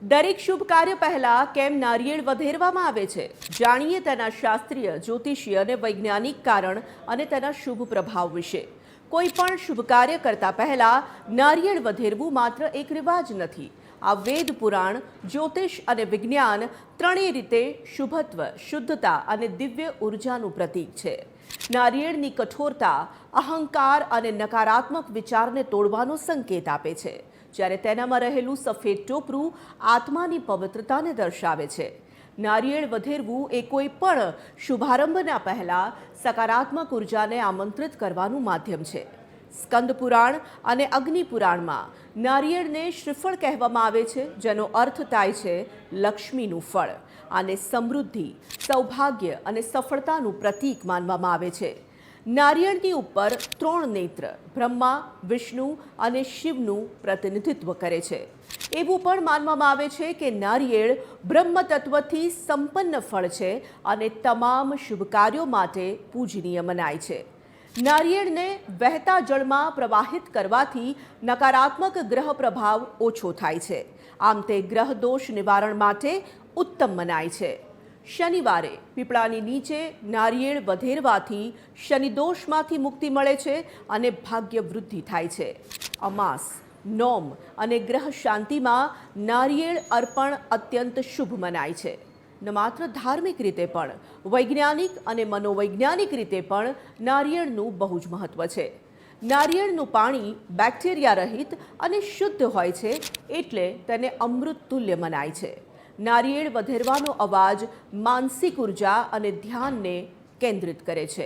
દરેક શુભ કાર્ય પહેલા કેમ નારિયેળ વધેરવામાં આવે છે? જાણીએ તેના શાસ્ત્રીય, જ્યોતિષીય અને વૈજ્ઞાનિક કારણ અને તેના શુભ પ્રભાવ વિશે. કોઈ પણ શુભ કાર્ય કરતા પહેલા નારિયેળ વધેરવું માત્ર એક રિવાજ નથી. આ વેદ, પુરાણ, જ્યોતિષ અને વિજ્ઞાન ત્રણેય રીતે શુભત્વ, શુદ્ધતા અને દિવ્ય ઉર્જાનું પ્રતીક છે. નારિયેળની કઠોરતા અહંકાર અને નકારાત્મક વિચારને તોડવાનો સંકેત આપે છે, જ્યારે તેનામાં રહેલું સફેદ ટોપરું આત્માની પવિત્રતાને દર્શાવે છે. નારિયેળ વધેરવું એ કોઈ પણ શુભારંભના પહેલા સકારાત્મક ઉર્જાને આમંત્રિત કરવાનું માધ્યમ છે. સ્કંદ પુરાણ અને અગ્નિ પુરાણમાં નારિયેળને શ્રીફળ કહેવામાં આવે છે, જેનો અર્થ થાય છે લક્ષ્મીનું ફળ. આને સમૃદ્ધિ, સૌભાગ્ય અને સફળતાનું પ્રતીક માનવામાં આવે છે. નારિયેળની ઉપર 3 નેત્ર બ્રહ્મા, વિષ્ણુ અને શિવનું પ્રતિનિધિત્વ કરે છે. એવું પણ માનવામાં આવે છે કે નારિયેળ બ્રહ્મ તત્વથી સંપન્ન ફળ છે અને તમામ શુભ કાર્યો માટે પૂજનીય મનાય છે. નારિયેળને વહેતા જળમાં પ્રવાહિત કરવાથી નકારાત્મક ગ્રહ પ્રભાવ ઓછો થાય છે. આમ તે ગ્રહ દોષ નિવારણ માટે ઉત્તમ મનાય છે. શનિવારે પીપળાની નીચે નારિયેળ વધેરવાથી શનિદોષમાંથી મુક્તિ મળે છે અને ભાગ્ય વૃદ્ધિ થાય છે. અમાસ, નોમ અને ગ્રહ શાંતિમાં નારિયેળ અર્પણ અત્યંત શુભ મનાય છે. ન માત્ર ધાર્મિક રીતે પણ વૈજ્ઞાનિક અને મનોવૈજ્ઞાનિક રીતે પણ નારિયેળનું બહુ જ મહત્વ છે. નારિયેળનું પાણી બેક્ટેરિયા રહિત અને શુદ્ધ હોય છે, એટલે તેને અમૃત તુલ્ય મનાય છે. નારિયેળ વધેરવાનો અવાજ માનસિક ઉર્જા અને ધ્યાનને કેન્દ્રિત કરે છે.